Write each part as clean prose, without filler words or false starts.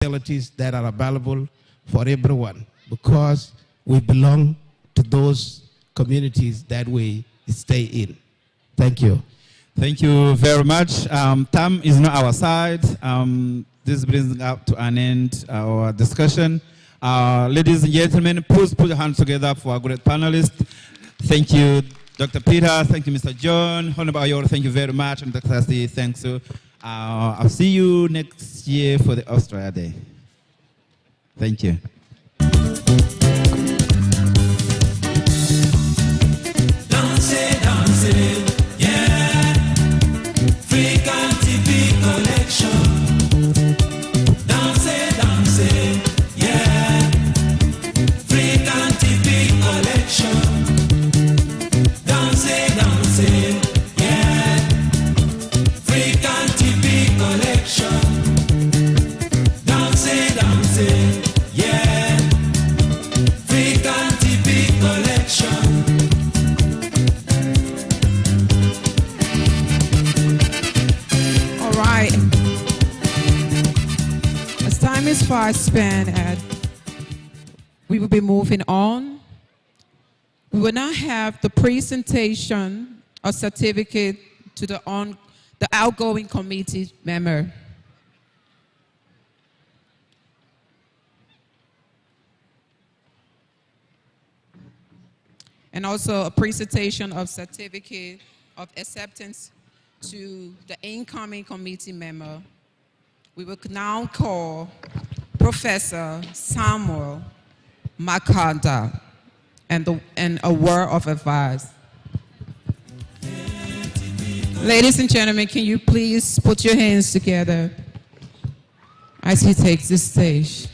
facilities that are available for everyone because we belong to those communities that we stay in. Thank you. Thank you very much. Time is not our side. This brings up to an end our discussion. Ladies and gentlemen, please put your hands together for our great panelists. Thank you, Dr. Peter. Thank you, Mr. John. Honorable Ayor, thank you very much. And Dr. Sasi, thanks. I'll see you next year for the Australia Day. Thank you. Span and we will be moving on. We will now have the presentation of certificate to the outgoing committee member. And also a presentation of certificate of acceptance to the incoming committee member. We will now call Professor Samuel Makanda and a word of advice. Ladies and gentlemen, can you please put your hands together as he takes the stage.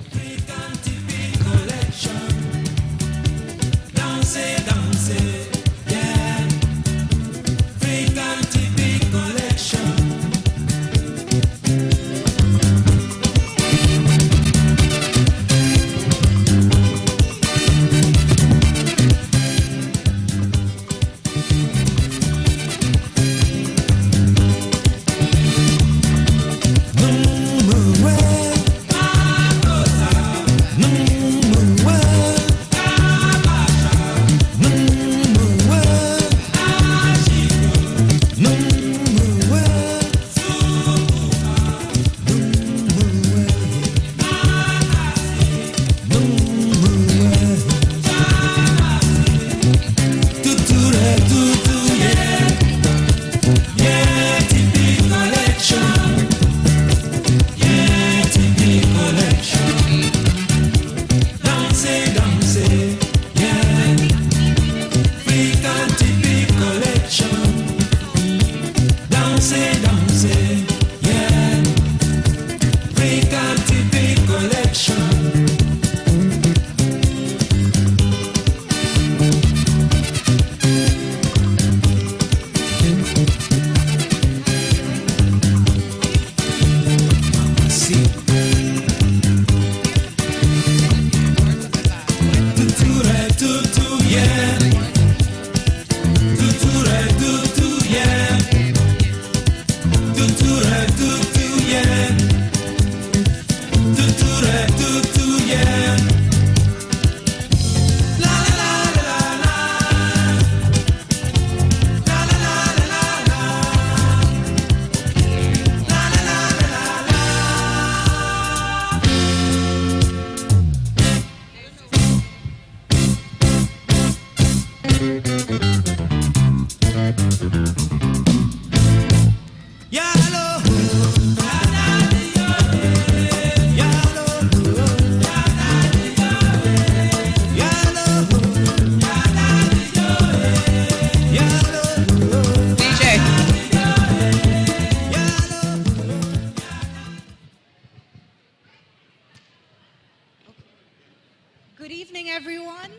Good evening, everyone.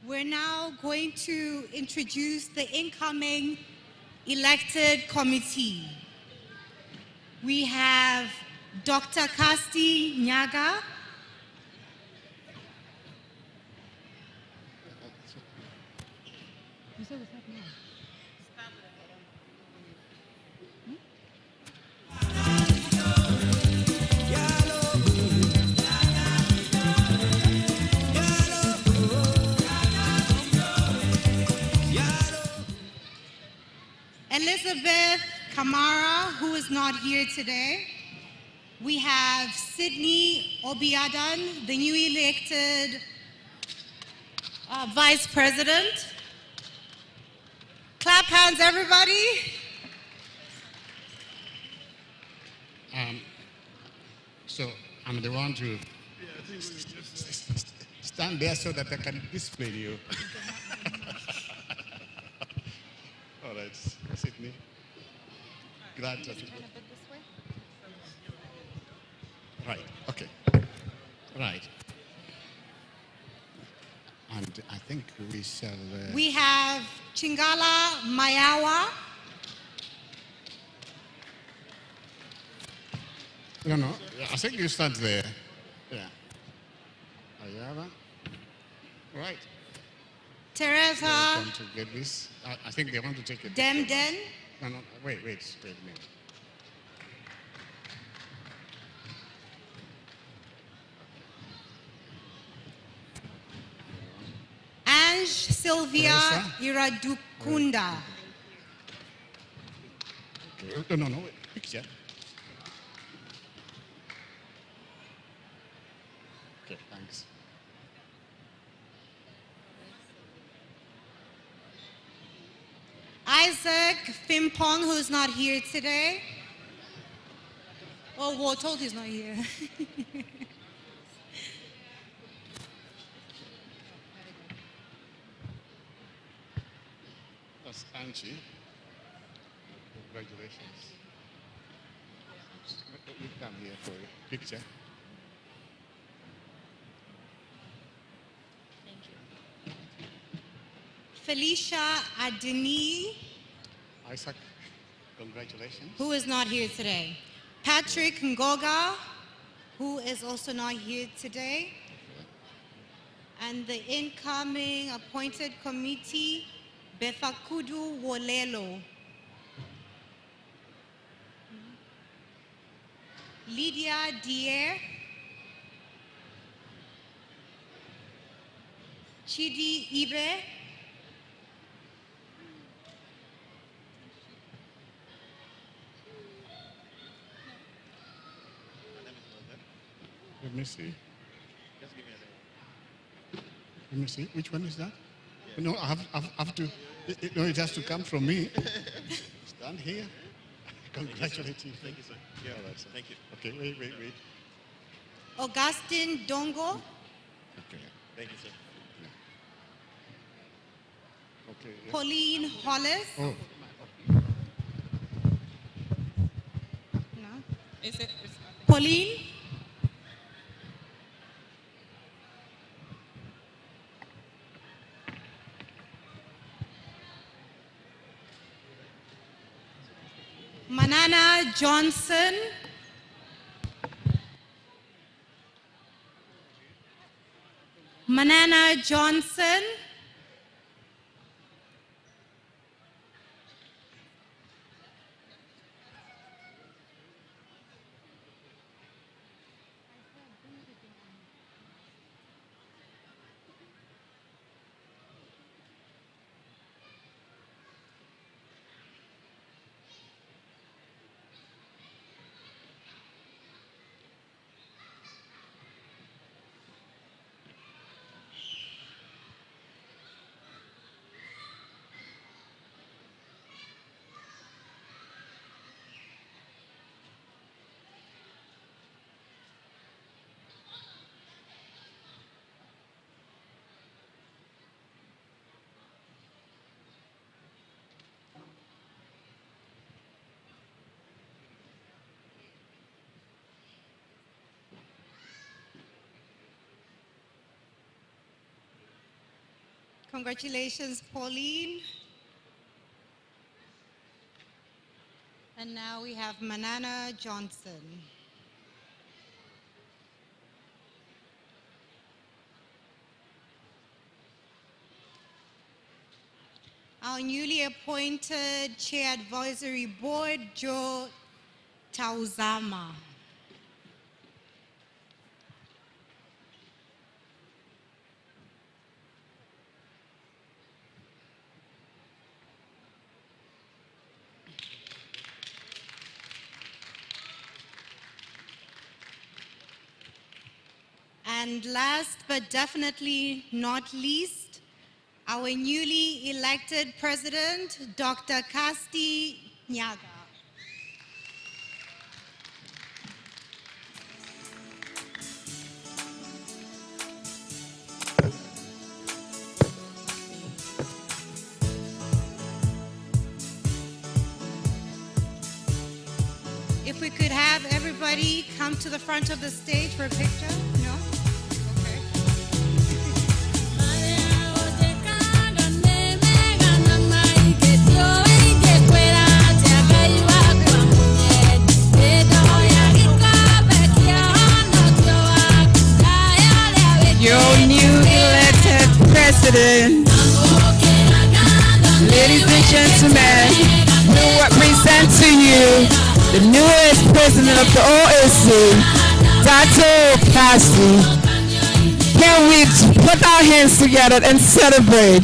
We're now going to introduce the incoming elected committee. We have Dr. Kasti Nyaga. Elizabeth Kamara, who is not here today. We have Sydney Obiadan, the newly elected Vice President. Clap hands, everybody. So I'm the one to stand there so that I can display you. All right, Sydney. Glad to see you. Right, okay. Right. And I think we shall... We have Chingala Mayawa. No, I think you stand there. Yeah. Ayala. Right. Teresa Want to get this? I think they want to take it. Demden. No, wait a minute. Ange Sylvia Teresa? Iradukunda. Okay. No, wait. Picture. Okay, thanks. Isaac Fimpong, who's not here today. Oh, we're told he's not here. That's Angie. Congratulations. You come here for a picture. Felicia Adeni, Isaac, congratulations. who is not here today. Patrick Ngoga, who is also not here today. And the incoming appointed committee, Befakudu Wolelo. Lydia Dier. Chidi Ibe. Let me see. Let me see. Which one is that? No, I have to. It has to come from me. Stand here. Congratulations. Thank you, sir. Yeah, All right, sir. thank you. Okay, wait. Augustine Dongo. Okay. Thank you, sir. Okay. Yeah. Pauline Hollis. Oh, No. Is it? Pauline. Manana Johnson. Manana Johnson. Congratulations, Pauline. And now we have Manana Johnson. Our newly appointed Chair Advisory Board, Joe Tauzama. And last but definitely not least, our newly elected president, Dr. Kasti Nyaga. If we could have everybody come to the front of the stage for a picture? No? Okay. Your new elected president, ladies and gentlemen, we represent to you the newest president of the OAC, Dr. Kasti. Can we put our hands together and celebrate?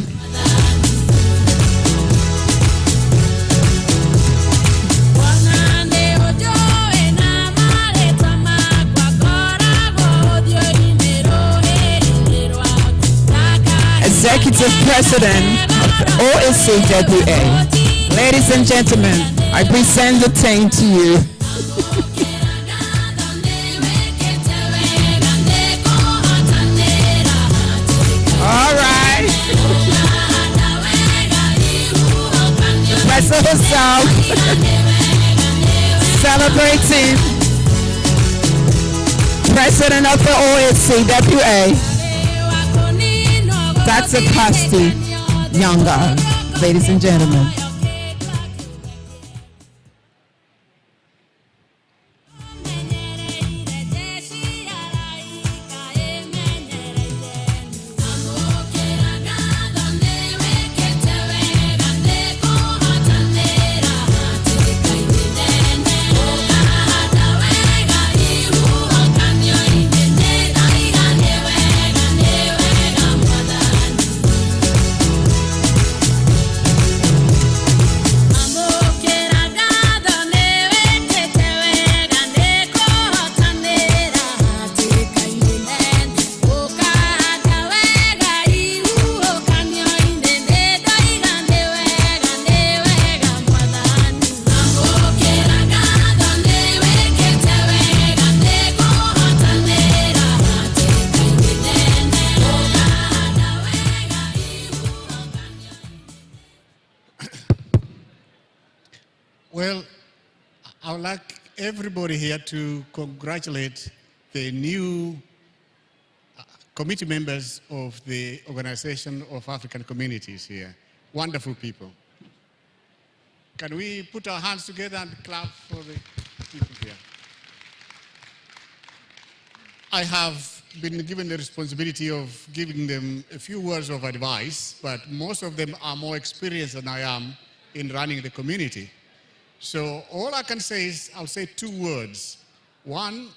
Executive President of the OACWA. Ladies and gentlemen, I present the team to you. All right. The president herself celebrating President of the OACWA, Dr. Kasti Nyaga. Ladies and gentlemen. Well, I would like everybody here to congratulate the new committee members of the Organization of African Communities here. Wonderful people. Can we put our hands together and clap for the people here? I have been given the responsibility of giving them a few words of advice, but most of them are more experienced than I am in running the community. So all I can say is, I'll say two words. One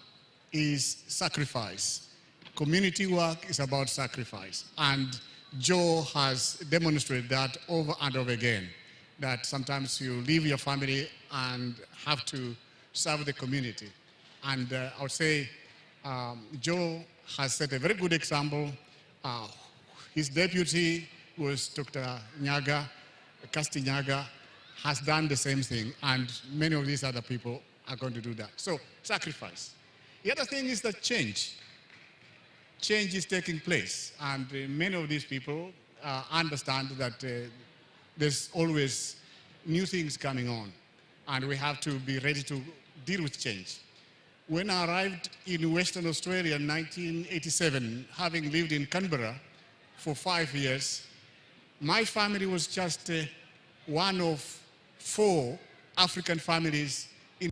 is sacrifice. Community work is about sacrifice. And Joe has demonstrated that over and over again, that sometimes you leave your family and have to serve the community. And I would say Joe has set a very good example. His deputy was Dr. Nyaga, Kasti Nyaga, has done the same thing, and many of these other people are going to do that. So, sacrifice. The other thing is that change. Change is taking place, and many of these people understand that there's always new things coming on, and we have to be ready to deal with change. When I arrived in Western Australia in 1987, having lived in Canberra for 5 years, my family was just one of 4 African families in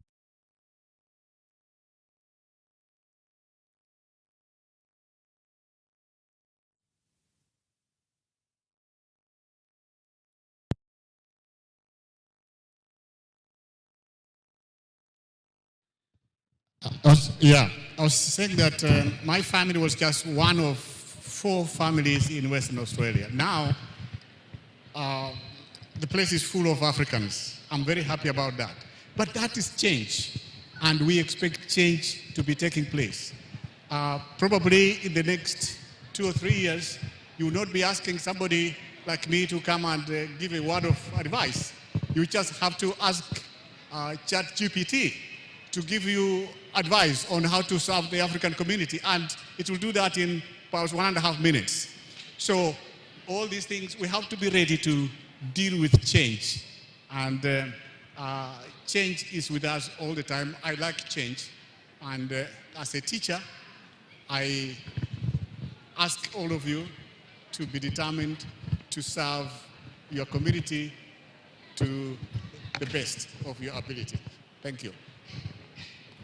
I was saying that my family was just one of 4 families in Western Australia. Now, the place is full of Africans. I'm very happy about that. But that is change, and we expect change to be taking place. probably in the next 2 or 3 years, you will not be asking somebody like me to come and give a word of advice. You just have to ask ChatGPT to give you advice on how to serve the African community, and it will do that in about 1.5 minutes. So all these things, we have to be ready to deal with change. And change is with us all the time. I like change. And as a teacher, I ask all of you to be determined to serve your community to the best of your ability. Thank you.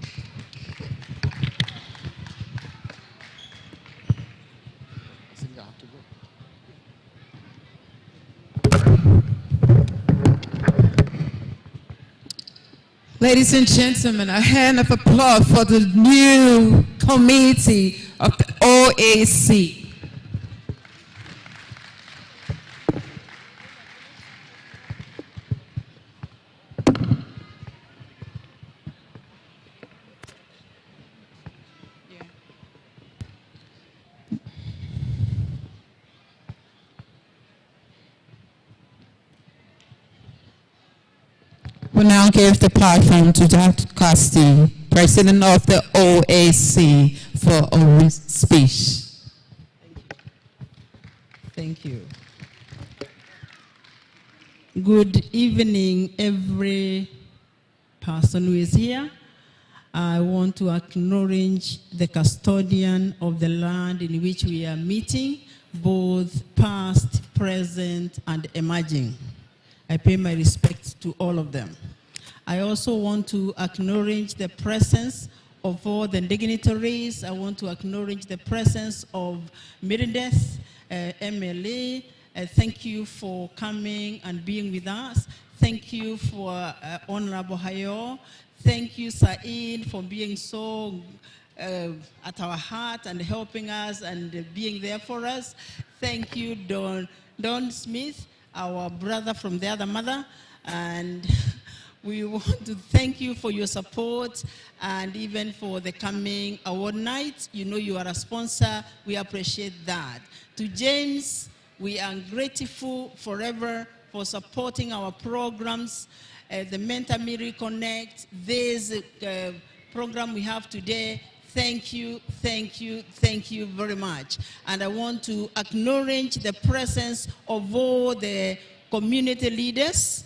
I think I have to go. Ladies and gentlemen, a hand of applause for the new committee of the OAC. We now give the platform to Dr. Costi, President of the OAC, for a speech. Thank you. Good evening, every person who is here. I want to acknowledge the custodian of the land in which we are meeting, both past, present, and emerging. I pay my respects to all of them. I also want to acknowledge the presence of all the dignitaries. I want to acknowledge the presence of Meredith, MLA. Thank you for coming and being with us. Thank you for Honorable Hayo. Thank you, Saeed, for being so at our heart and helping us and being there for us. Thank you, Don Smith, our brother from the other mother, and we want to thank you for your support and even for the coming award night. You know you are a sponsor. We appreciate that. To James, we are grateful forever for supporting our programs, the Mentor Me Reconnect, this program we have today. Thank you, thank you, thank you very much. And I want to acknowledge the presence of all the community leaders,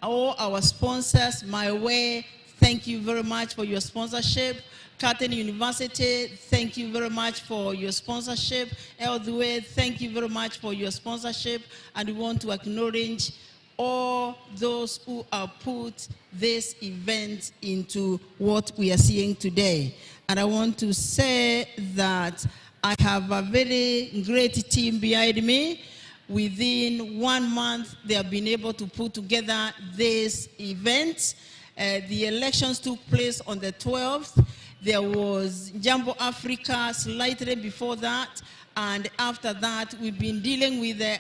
all our sponsors, My Way. Thank you very much for your sponsorship. Curtin University, thank you very much for your sponsorship. Eldway, thank you very much for your sponsorship. And we want to acknowledge all those who have put this event into what we are seeing today. And I want to say that I have a very great team behind me. Within 1 month, they have been able to put together this event. The elections took place on the 12th. There was Jambo Africa slightly before that. And after that, we've been dealing with the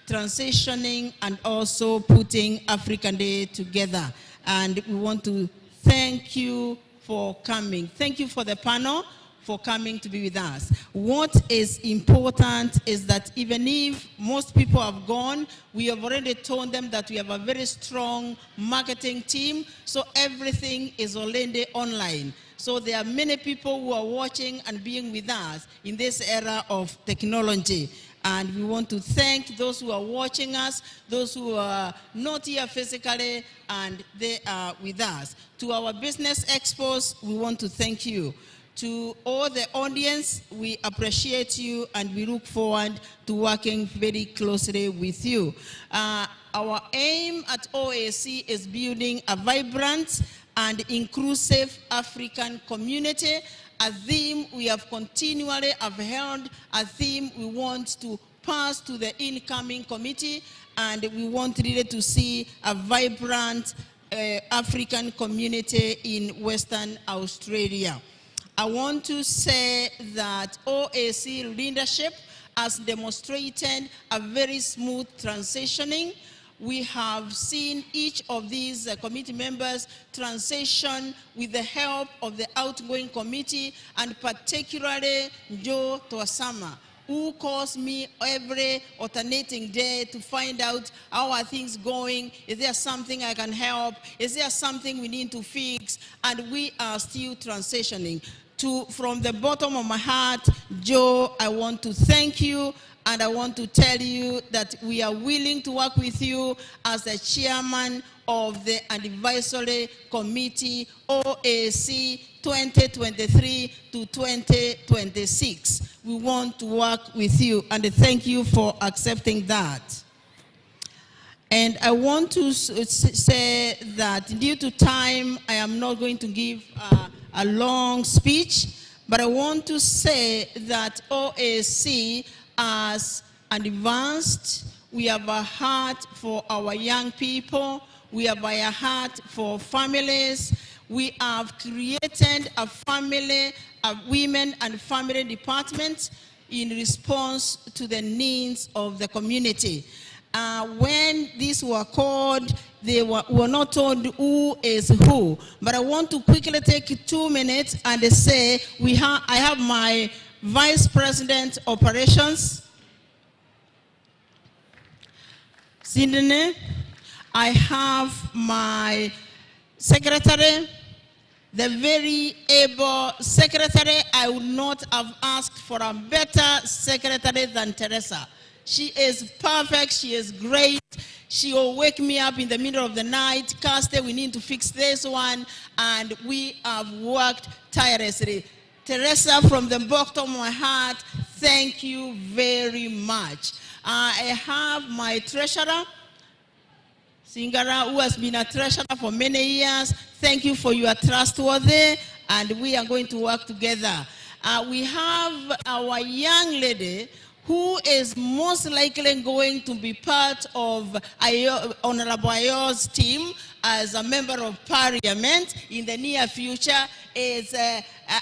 transitioning and also putting African Day together. And we want to thank you for coming. Thank you for the panel for coming to be with us. What is important is that even if most people have gone, we have already told them that we have a very strong marketing team, so everything is already online. So there are many people who are watching and being with us in this era of technology. And we want to thank those who are watching us, those who are not here physically, and they are with us. To our business experts, we want to thank you. To all the audience, we appreciate you and we look forward to working very closely with you. Our aim at OAC is building a vibrant and inclusive African community. A theme we have continually upheld, a theme we want to pass to the incoming committee, and we want really to see a vibrant African community in Western Australia. I want to say that OAC leadership has demonstrated a very smooth transitioning. We have seen each of these committee members transition with the help of the outgoing committee, and particularly Joe Tuasama, who calls me every alternating day to find out how are things going, is there something I can help, is there something we need to fix, and we are still transitioning. From the bottom of my heart, Joe, I want to thank you, and I want to tell you that we are willing to work with you as the chairman of the advisory committee, OAC 2023 to 2026. We want to work with you, and thank you for accepting that. And I want to say that due to time, I am not going to give a long speech, but I want to say that OAC, as advanced, we have a heart for our young people, we have a heart for families. We have created a family, a women and family department in response to the needs of the community. When these were called, they were not told who is who. But I want to quickly take 2 minutes and say, I have my Vice President Operations, Sydney. I have my Secretary, the very able secretary. I would not have asked for a better secretary than Teresa. She is perfect, she is great. She will wake me up in the middle of the night, Caste, we need to fix this one, and we have worked tirelessly. Teresa, from the bottom of my heart, thank you very much. I have my treasurer, Singara, who has been a treasurer for many years. Thank you for your trustworthy, and we are going to work together. We have our young lady who is most likely going to be part of Honorable Ayo's team as a member of parliament in the near future, is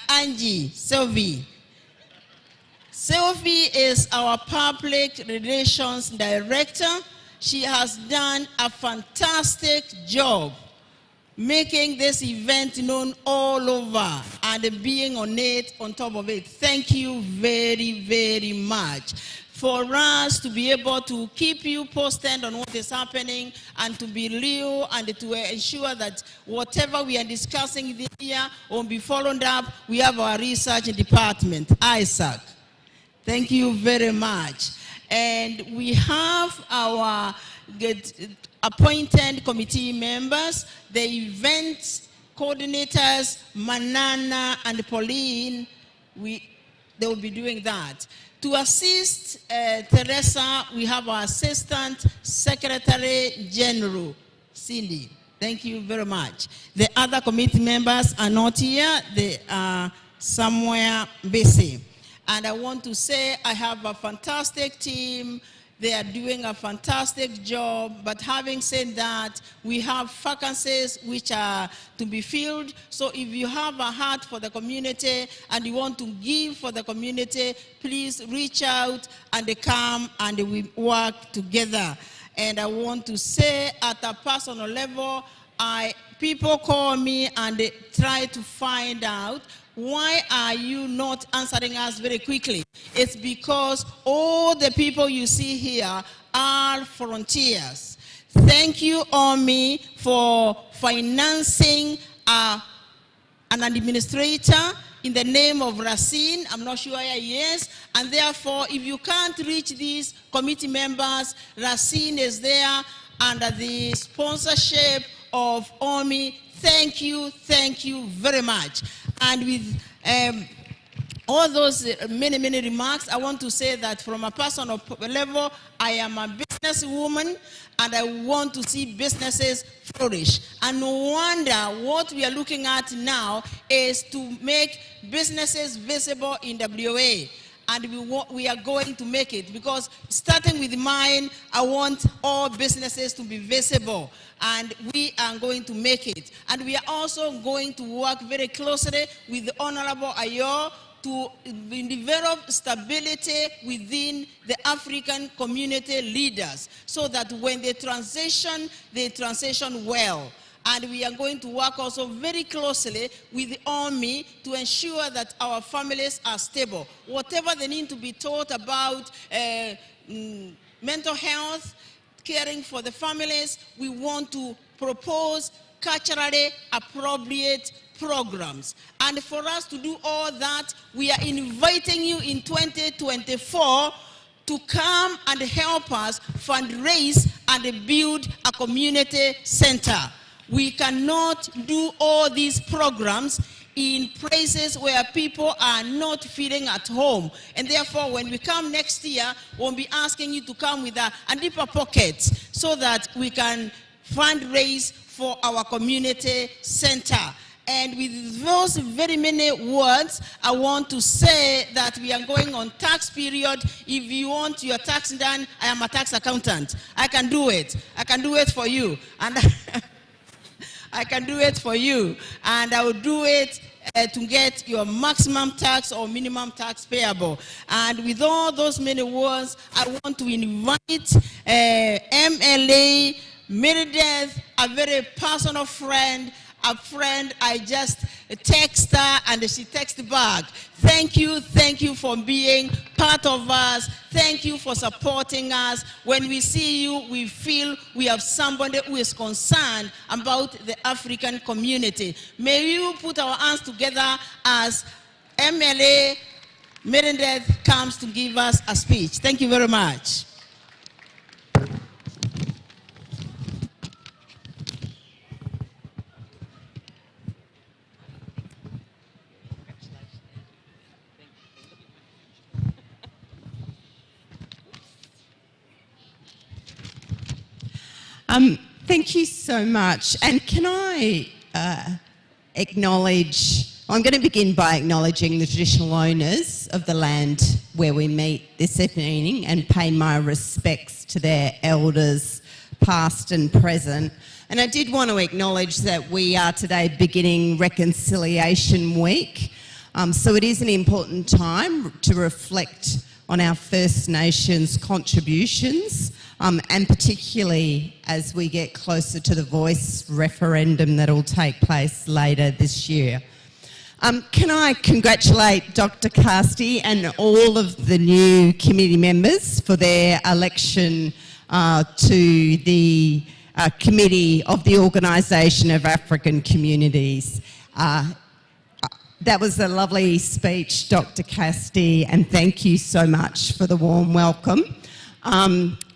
Angie Sylvie. Sylvie is our public relations director. She has done a fantastic job making this event known all over and being on it, on top of it. Thank you very, very much. For us to be able to keep you posted on what is happening and to be real and to ensure that whatever we are discussing this year will be followed up, we have our research department, Isaac. Thank you very much. And we have our appointed committee members, the event coordinators, Manana and Pauline. They will be doing that. To assist Teresa, we have our Assistant Secretary General, Cindy. Thank you very much. The other committee members are not here. They are somewhere busy. And I want to say I have a fantastic team. They are doing a fantastic job, but having said that, we have vacancies which are to be filled. So if you have a heart for the community and you want to give for the community, please reach out and come and we work together. And I want to say at a personal level, people call me and they try to find out, why are you not answering us very quickly? It's because all the people you see here are volunteers. Thank you, Omi, for financing an administrator in the name of Racine. I'm not sure where he is. And therefore, if you can't reach these committee members, Racine is there under the sponsorship of Omi. Thank you very much. And with all those many remarks, I want to say that from a personal level, I am a businesswoman and I want to see businesses flourish. And no wonder what we are looking at now is to make businesses visible in WA. And we are going to make it, because starting with mine, I want all businesses to be visible, and we are going to make it. And we are also going to work very closely with the Honorable Ayo, to develop stability within the African community leaders so that when they transition well. And we are going to work also very closely with the army to ensure that our families are stable. Whatever they need to be taught about mental health, caring for the families, we want to propose culturally appropriate programs. And for us to do all that, we are inviting you in 2024 to come and help us fundraise and build a community center. We cannot do all these programs in places where people are not feeling at home. And therefore, when we come next year, we'll be asking you to come with a deeper pocket so that we can fundraise for our community center. And with those very many words, I want to say that we are going on tax period. If you want your tax done, I am a tax accountant. I can do it. I can do it for you. And I can do it for you. And I will do it to get your maximum tax or minimum tax payable. And with all those many words, I want to invite MLA Meredith, a very personal friend, a friend I just text her and she texted back. Thank you for being part of us. Thank you for supporting us. When we see you, we feel we have somebody who is concerned about the African community. May you put our hands together as MLA Meredith comes to give us a speech. Thank you very much. Thank you so much. And can I acknowledge, I'm going to begin by acknowledging the traditional owners of the land where we meet this evening and pay my respects to their elders, past and present. And I did want to acknowledge that we are today beginning Reconciliation Week. So it is an important time to reflect on our First Nations contributions, and particularly as we get closer to the Voice referendum that will take place later this year. Can I congratulate Dr. Casti and all of the new committee members for their election to the Committee of the Organisation of African Communities. That was a lovely speech, Dr. Casti, and thank you so much for the warm welcome.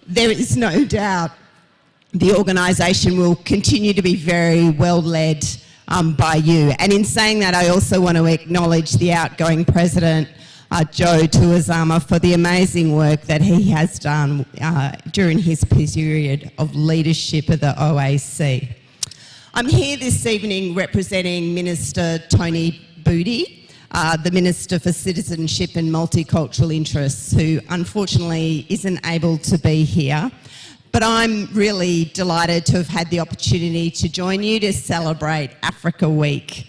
There is no doubt the organisation will continue to be very well led by you. And in saying that, I also want to acknowledge the outgoing president, Joe Tuazama, for the amazing work that he has done during his period of leadership of the OAC. I'm here this evening representing Minister Tony Budi, the Minister for Citizenship and Multicultural Interests, who unfortunately isn't able to be here. But I'm really delighted to have had the opportunity to join you to celebrate Africa Week.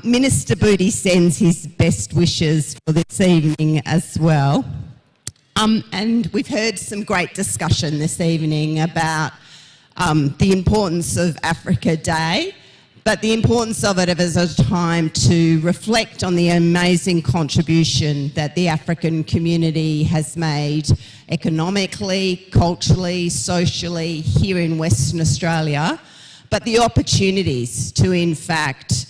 Minister Budi sends his best wishes for this evening as well. And we've heard some great discussion this evening about the importance of Africa Day, but the importance of it as a time to reflect on the amazing contribution that the African community has made economically, culturally, socially here in Western Australia, but the opportunities to in fact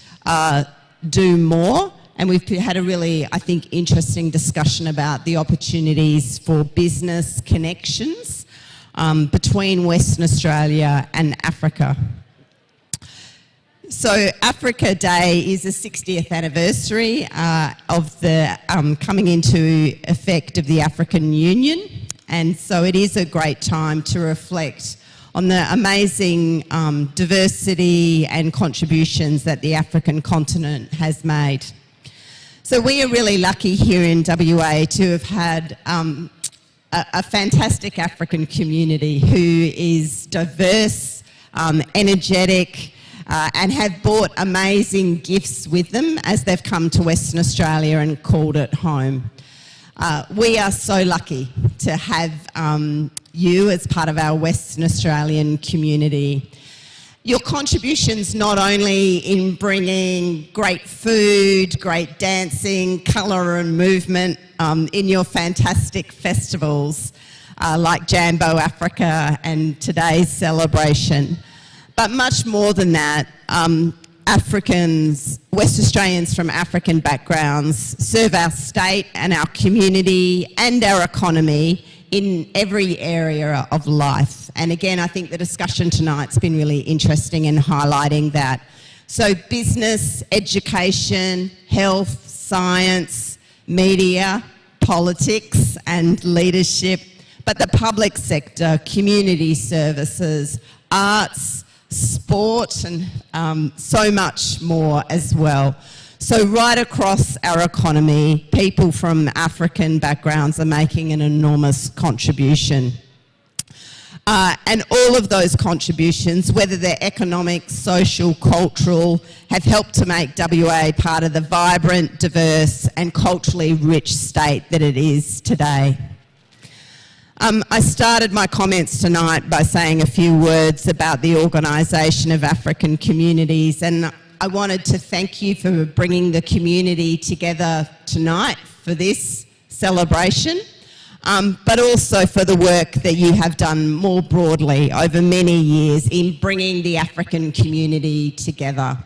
do more. And we've had a really, I think, interesting discussion about the opportunities for business connections between Western Australia and Africa. So Africa Day is the 60th anniversary of the coming into effect of the African Union, and so it is a great time to reflect on the amazing diversity and contributions that the African continent has made. So we are really lucky here in WA to have had a fantastic African community who is diverse, energetic, and have brought amazing gifts with them as they've come to Western Australia and called it home. We are so lucky to have you as part of our Western Australian community. Your contributions not only in bringing great food, great dancing, colour and movement in your fantastic festivals like Jambo Africa and today's celebration, but much more than that, Africans, West Australians from African backgrounds serve our state and our community and our economy in every area of life. And again, I think the discussion tonight's been really interesting in highlighting that. So business, education, health, science, media, politics and leadership, but the public sector, community services, arts, sport and so much more as well. So right across our economy, people from African backgrounds are making an enormous contribution. And all of those contributions, whether they're economic, social, cultural, have helped to make WA part of the vibrant, diverse and culturally rich state that it is today. I started my comments tonight by saying a few words about the Organisation of African Communities, and I wanted to thank you for bringing the community together tonight for this celebration, but also for the work that you have done more broadly over many years in bringing the African community together.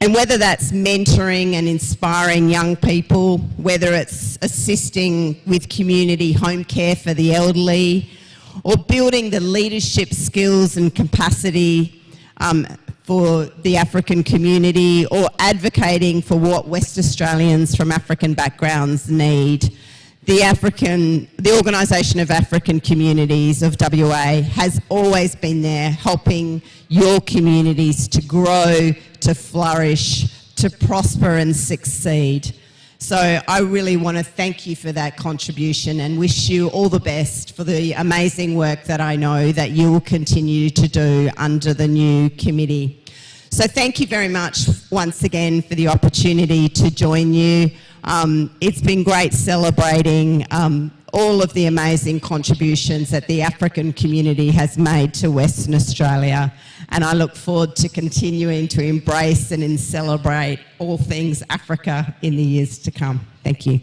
And whether that's mentoring and inspiring young people, whether it's assisting with community home care for the elderly, or building the leadership skills and capacity for the African community, or advocating for what West Australians from African backgrounds need, the Organisation of African Communities of WA has always been there helping your communities to grow, to flourish, to prosper and succeed. So I really want to thank you for that contribution and wish you all the best for the amazing work that I know that you will continue to do under the new committee. So thank you very much once again for the opportunity to join you. It's been great celebrating all of the amazing contributions that the African community has made to Western Australia, and I look forward to continuing to embrace and celebrate all things Africa in the years to come. Thank you.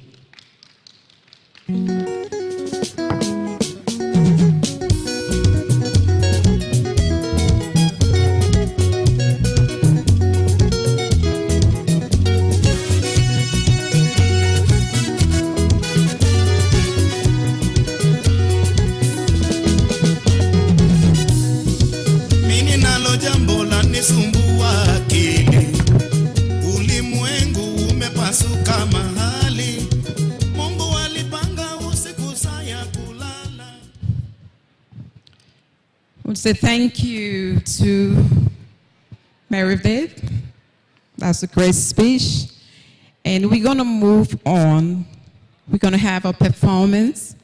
I would say thank you to Mary Viv. That's a great speech. And we're going to move on. We're going to have a performance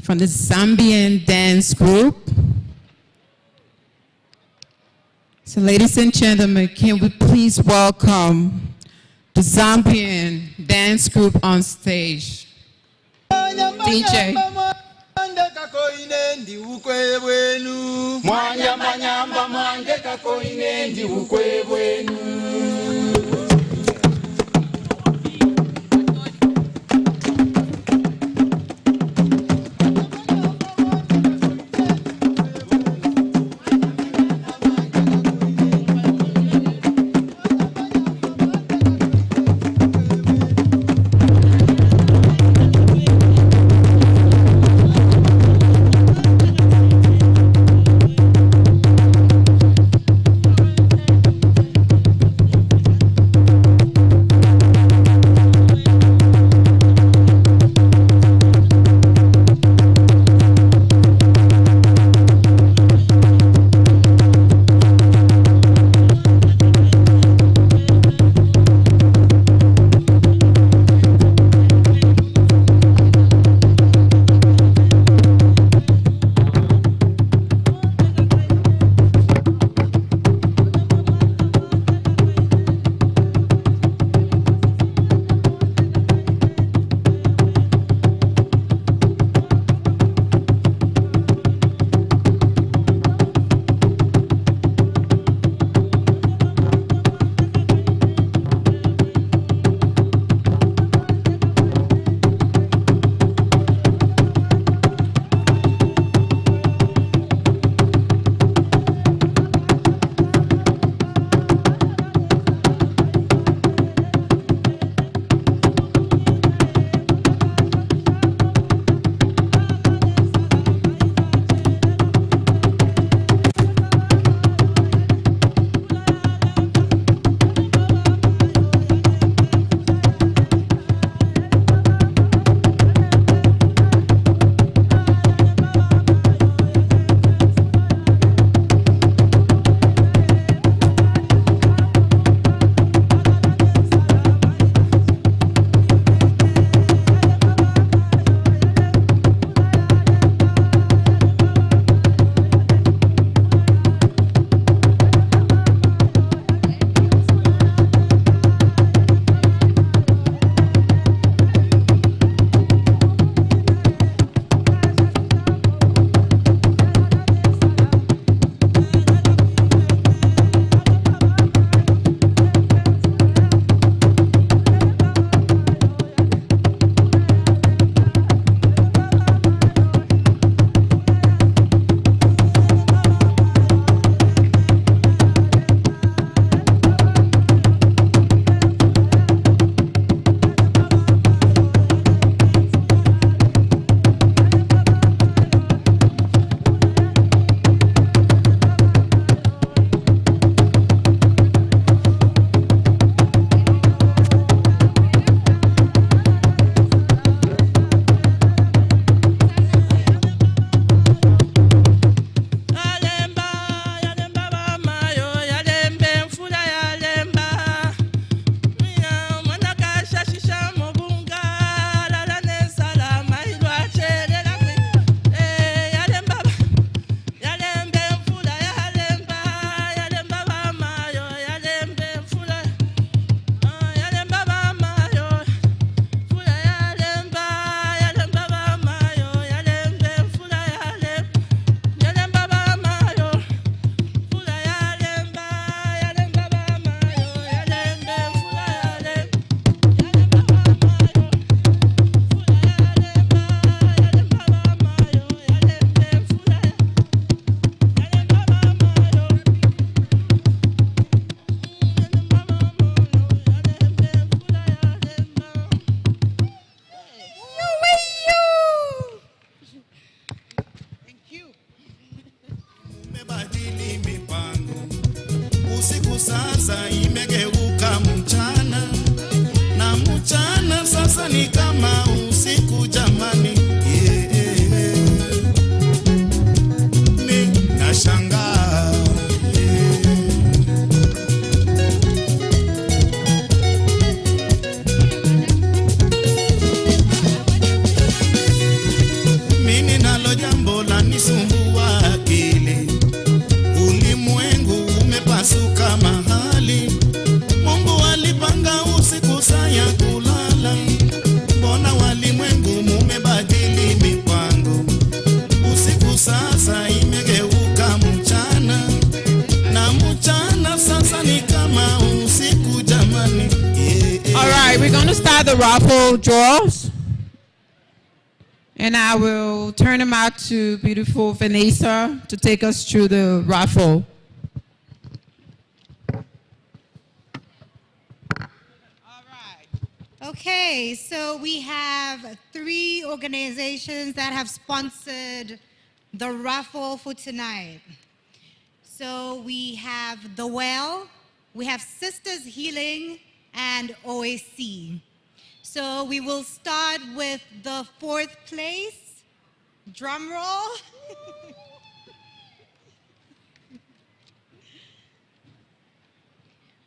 from the Zambian dance group. So ladies and gentlemen, can we please welcome the Zambian dance group on stage. DJ. ni kama usiku jamani, ni nashangaa. Mimi nalo jambo la nisumbua akili, ulimwengu umepasuka mahali. Mungu alipanga usiku saa ya kulala, mbona walimwengu mumebadili mipango? Usiku sasa imegeuka mchana, na mchana sasa ni kama usiku jamani. All right, we're going to start the raffle draws. And I will turn them out to beautiful Vanessa to take us through the raffle. Okay, so we have 3 organizations that have sponsored the raffle for tonight. So we have The Well, we have Sisters Healing, and OAC. So we will start with the 4th place. Drum roll.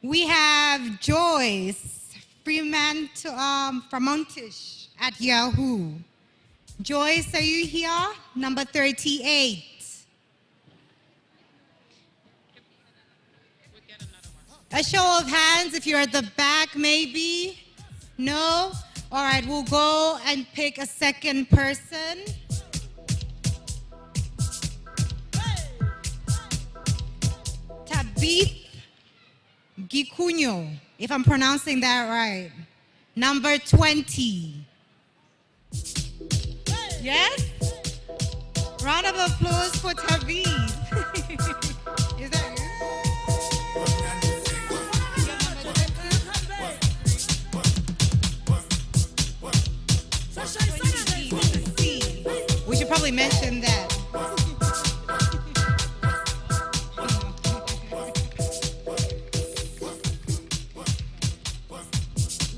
We have Joyce Framontish at Yahoo. Joyce, are you here? Number 38. A show of hands if you're at the back, maybe. No? All right, we'll go and pick a second person. Tabith Gikuño, if I'm pronouncing that right. Number 20. Yes? Round of applause for Tabith. Is that you? We should probably mention that.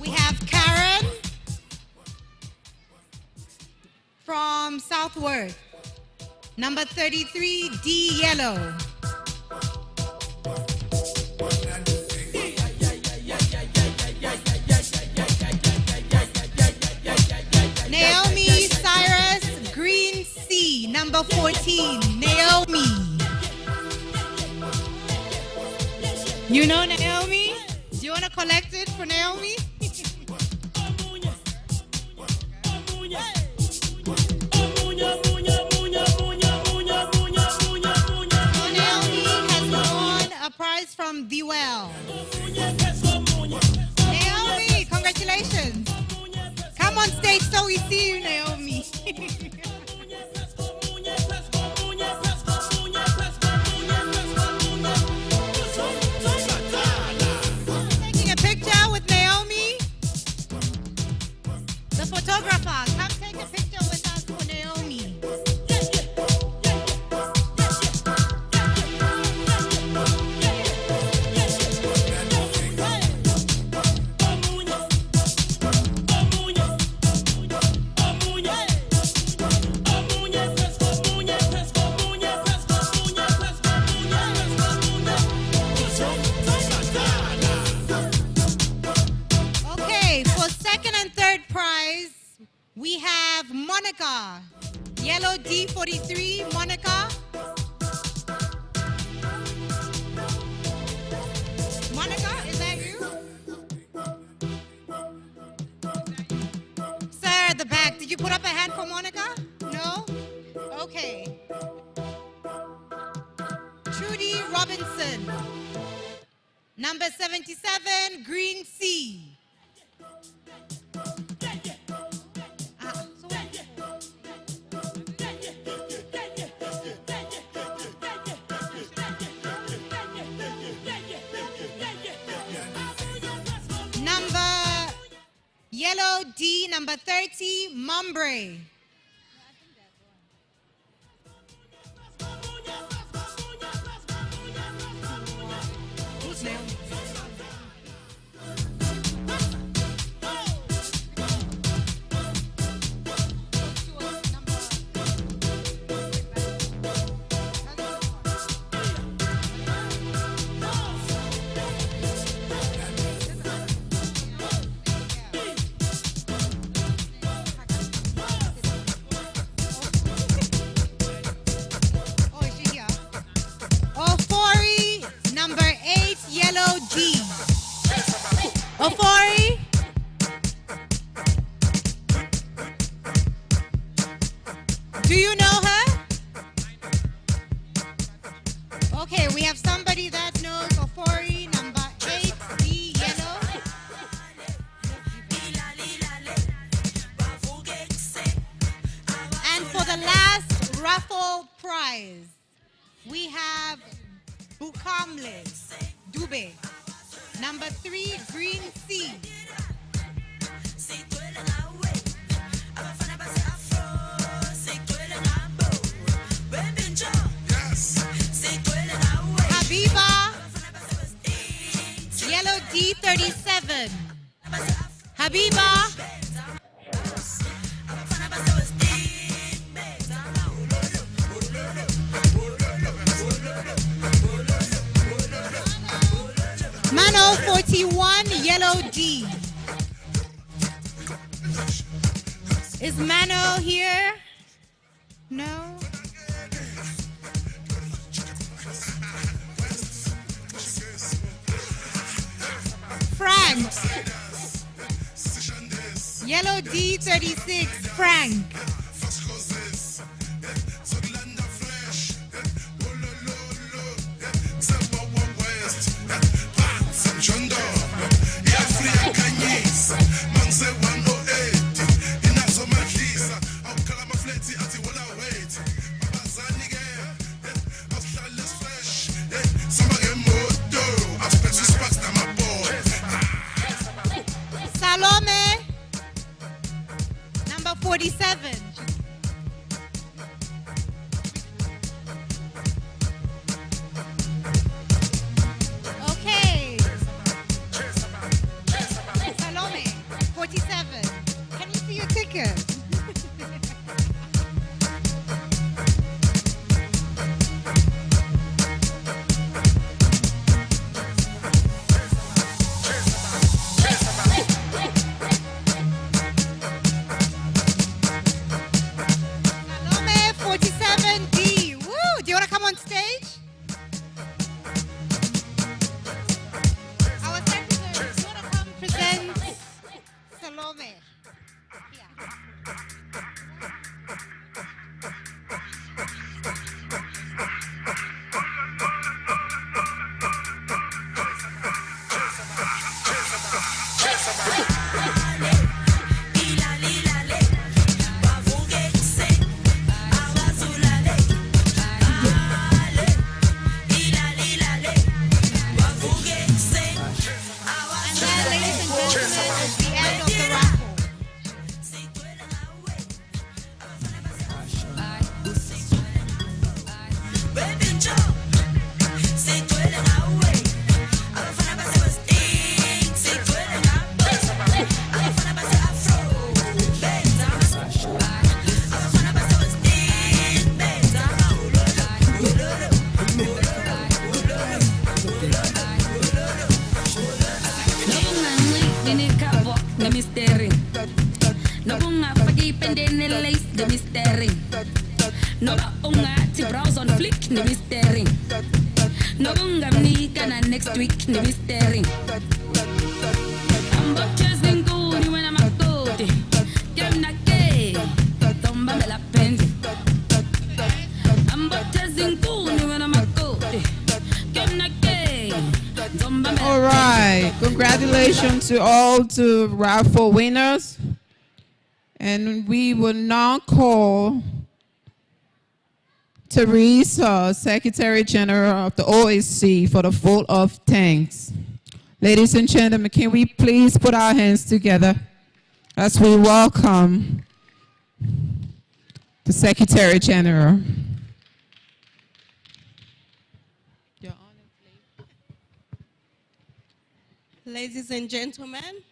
We have Karen from Southworth. Number 33, D Yellow. Naomi Cyrus, Green C, number 14, Naomi. You know Naomi? Do you want to collect it for Naomi? Naomi has won a prize from The Well. Naomi, congratulations. Come on stage so we see you, Naomi. Taking a picture with Naomi. The photographer, come take a picture with us for Naomi. Okay, for second and third prize, we have Monica. Yellow D43, Monica. Monica, is that you? Sir, at the back, did you put up a hand for Monica? No? Okay. Trudy Robinson. Number 77, Green C. Number yellow D, number 30, Mumbre. Who's Naomi? Do you know her? Okay, we have somebody that knows Ofori, number 8, D, yellow. And for the last raffle prize, we have Bukamle Dube, number 3, green C. Habiba, yellow D37. Habiba. Mano 41, yellow D. Is Mano here? No? Frank. Yellow D36, Frank. Salome, number 47. Okay. Salome, 47. Can you see your ticket? Salome 47D. Woo! Do you want to come on stage? Our secretary, do you want to come present Salome? And then, ladies and gentlemen, is the end of the raffle. No unga ti browse on flick ni mistering. No unga mnika na next week ni mistering. I'm but chasing good when I'm a good. Game na ke, tomba me la penzi. I'm but chasing good when I'm a good. Game na ke, tomba me la All right. Congratulations to all the raffle winners. And we will now call Teresa, Secretary General of the OAC, for the vote of thanks. Ladies and gentlemen, can we please put our hands together as we welcome the Secretary General. Ladies and gentlemen,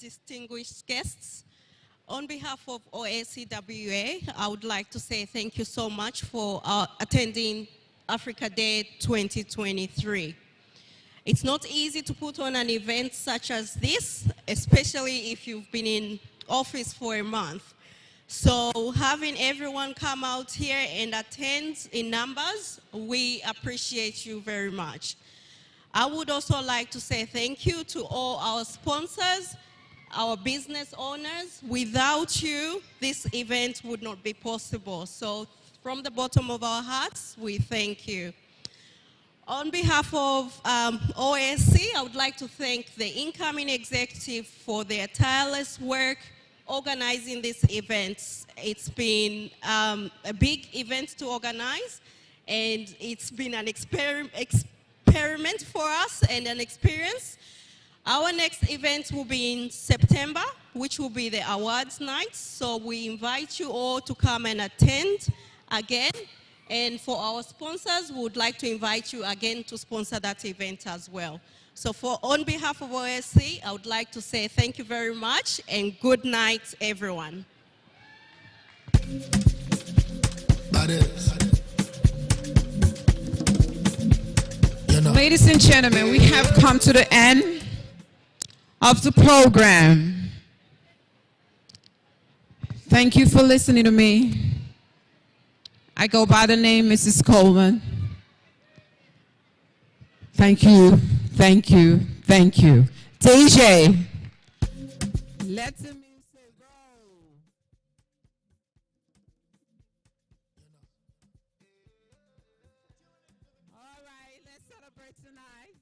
distinguished guests, on behalf of OACWA, I would like to say thank you so much for attending Africa Day 2023. It's not easy to put on an event such as this, especially if you've been in office for a month. So having everyone come out here and attend in numbers, we appreciate you very much. I would also like to say thank you to all our sponsors our business owners. Without you, this event would not be possible. So from the bottom of our hearts, we thank you. On behalf of OSC, I would like to thank the incoming executive for their tireless work organizing this event. It's been a big event to organize, and it's been an experiment for us and an experience. Our next event will be in September, which will be the awards night. So we invite you all to come and attend again. And for our sponsors, we would like to invite you again to sponsor that event as well. So on behalf of OSC, I would like to say thank you very much and good night, everyone. Ladies and gentlemen, we have come to the end of the program. Thank you for listening to me. I go by the name Mrs. Coleman. Thank you, thank you, thank you. DJ, let the music go. All right, let's celebrate tonight.